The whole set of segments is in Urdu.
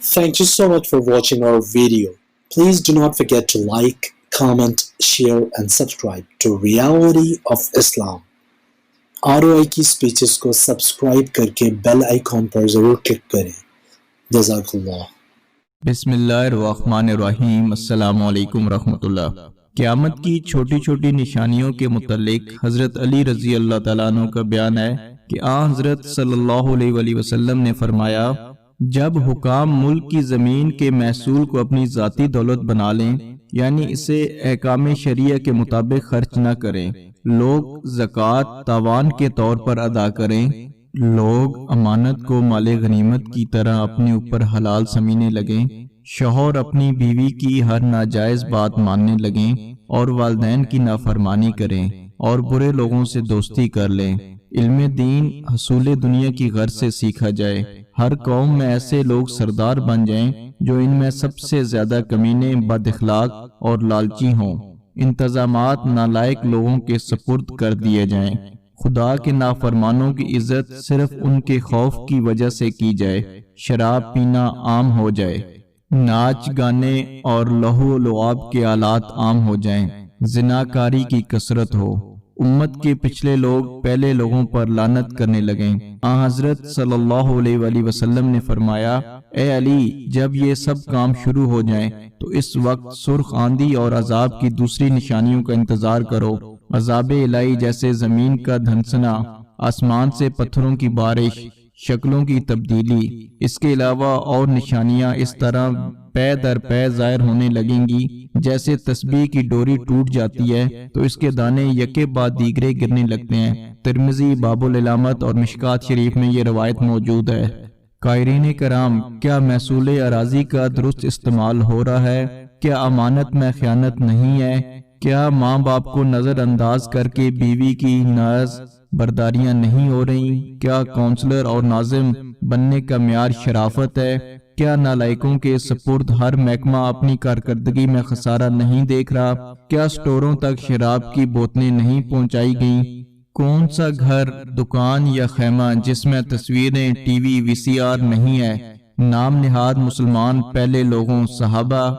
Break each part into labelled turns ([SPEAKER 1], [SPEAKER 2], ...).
[SPEAKER 1] Thank you so much for watching our video. Please do not forget to like, comment, share and subscribe to Reality of Islam. ROI کی سپیچز کو سبسکرائب کر کے بیل آئیکن پر ضرور کلک کریں. جزاک اللہ.
[SPEAKER 2] بسم اللہ الرحمن الرحیم. السلام علیکم ورحمۃ اللہ. قیامت کی چھوٹی چھوٹی نشانیوں کے متعلق حضرت علی رضی اللہ تعالیٰ عنہ کا بیان ہے کہ حضرت صلی اللہ علیہ وآلہ وسلم نے فرمایا، جب حکام ملک کی زمین کے محصول کو اپنی ذاتی دولت بنا لیں، یعنی اسے احکام شریعہ کے مطابق خرچ نہ کریں، لوگ زکوٰۃ تاوان کے طور پر ادا کریں، لوگ امانت کو مال غنیمت کی طرح اپنے اوپر حلال سمجھنے لگیں، شوہر اپنی بیوی کی ہر ناجائز بات ماننے لگیں اور والدین کی نافرمانی کریں اور برے لوگوں سے دوستی کر لیں. علم دین حصول دنیا کی غرض سے سیکھا جائے. ہر قوم میں ایسے لوگ سردار بن جائیں جو ان میں سب سے زیادہ کمینے، بد اخلاق اور لالچی ہوں. انتظامات نالائق لوگوں کے سپرد کر دیے جائیں. خدا کے نافرمانوں کی عزت صرف ان کے خوف کی وجہ سے کی جائے. شراب پینا عام ہو جائے. ناچ گانے اور لہو و لعاب کے آلات عام ہو جائیں. زناکاری کی کثرت ہو. امت کے پچھلے لوگ پہلے لوگوں پر لعنت کرنے لگیں. حضرت صلی اللہ علیہ وآلہ وسلم نے فرمایا، اے علی، جب یہ سب کام شروع ہو جائیں تو اس وقت سرخ آندھی اور عذاب کی دوسری نشانیوں کا انتظار کرو. عذاب الہی جیسے زمین کا دھنسنا، آسمان سے پتھروں کی بارش، شکلوں کی تبدیلی. اس کے علاوہ اور نشانیاں اس طرح پے در پے ظاہر ہونے لگیں گی جیسے تسبیح کی ڈوری ٹوٹ جاتی ہے تو اس کے دانے یکے بعد دیگرے گرنے لگتے ہیں. ترمذی باب العلامت اور مشکو شریف میں یہ روایت موجود ہے. قائرین کرام، کیا محصول اراضی کا درست استعمال ہو رہا ہے؟ کیا امانت میں خیانت نہیں ہے؟ کیا ماں باپ کو نظر انداز کر کے بیوی کی ناز برداریاں نہیں ہو رہی؟ کیا کونسلر اور ناظم بننے کا معیار شرافت ہے؟ کیا نالائکوں کے سپرد ہر محکمہ اپنی کارکردگی میں خسارہ نہیں دیکھ رہا؟ کیا سٹوروں تک شراب کی بوتلیں نہیں پہنچائی گئیں؟ کون سا گھر، دکان یا خیمہ جس میں تصویریں، ٹی وی، VCR نہیں ہے؟ نام نہاد مسلمان پہلے لوگوں، صحابہ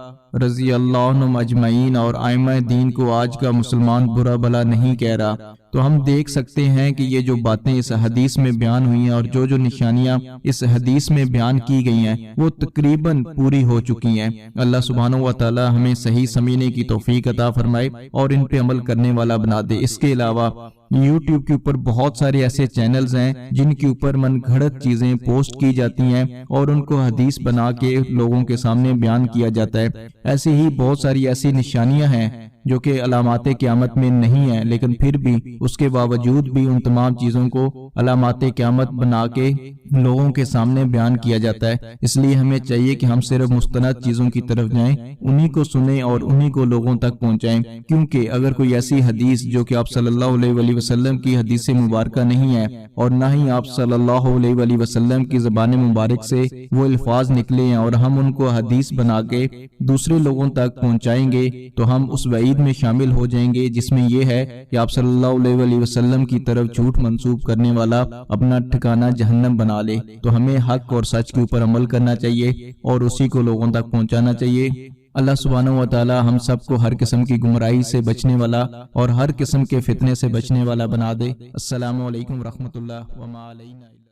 [SPEAKER 2] رضی اللہ عنہم اجمعین اور ائمہ دین کو آج کا مسلمان برا بھلا نہیں کہہ رہا. تو ہم دیکھ سکتے ہیں کہ یہ جو باتیں اس حدیث میں بیان ہوئی ہیں اور جو نشانیاں اس حدیث میں بیان کی گئی ہیں وہ تقریباً پوری ہو چکی ہیں. اللہ سبحانہ و تعالی ہمیں صحیح سمجھنے کی توفیق عطا فرمائے اور ان پہ عمل کرنے والا بنا دے. اس کے علاوہ YouTube کے اوپر بہت سارے ایسے چینلز ہیں جن کے اوپر من گھڑت چیزیں پوسٹ کی جاتی ہیں اور ان کو حدیث بنا کے لوگوں کے سامنے بیان کیا جاتا ہے. ایسے ہی بہت ساری ایسی نشانیاں ہیں جو کہ علامات قیامت میں نہیں ہیں، لیکن پھر بھی اس کے باوجود بھی ان تمام چیزوں کو علامات قیامت بنا کے لوگوں کے سامنے بیان کیا جاتا ہے. اس لیے ہمیں چاہیے کہ ہم صرف مستند چیزوں کی طرف جائیں، انہی کو سنیں اور انہی کو لوگوں تک پہنچائیں. کیونکہ اگر کوئی ایسی حدیث جو کہ آپ صلی اللہ علیہ وآلہ وسلم کی حدیث مبارکہ نہیں ہے اور نہ ہی آپ صلی اللہ علیہ وآلہ وسلم کی زبان مبارک سے وہ الفاظ نکلے ہیں اور ہم ان کو حدیث بنا کے دوسرے لوگوں تک پہنچائیں گے تو ہم اس وعید میں شامل ہو جائیں گے جس میں یہ ہے کہ آپ صلی اللہ علیہ وآلہ وسلم کی طرف جھوٹ منسوب کرنے والا اپنا ٹھکانہ جہنم بنا لے. تو ہمیں حق اور سچ کے اوپر عمل کرنا چاہیے اور اسی کو لوگوں تک پہنچانا چاہیے. اللہ سبحانہ و تعالی ہم سب کو ہر قسم کی گمراہی سے بچنے والا اور ہر قسم کے فتنے سے بچنے والا بنا دے. السلام علیکم ورحمۃ اللہ وما علینا.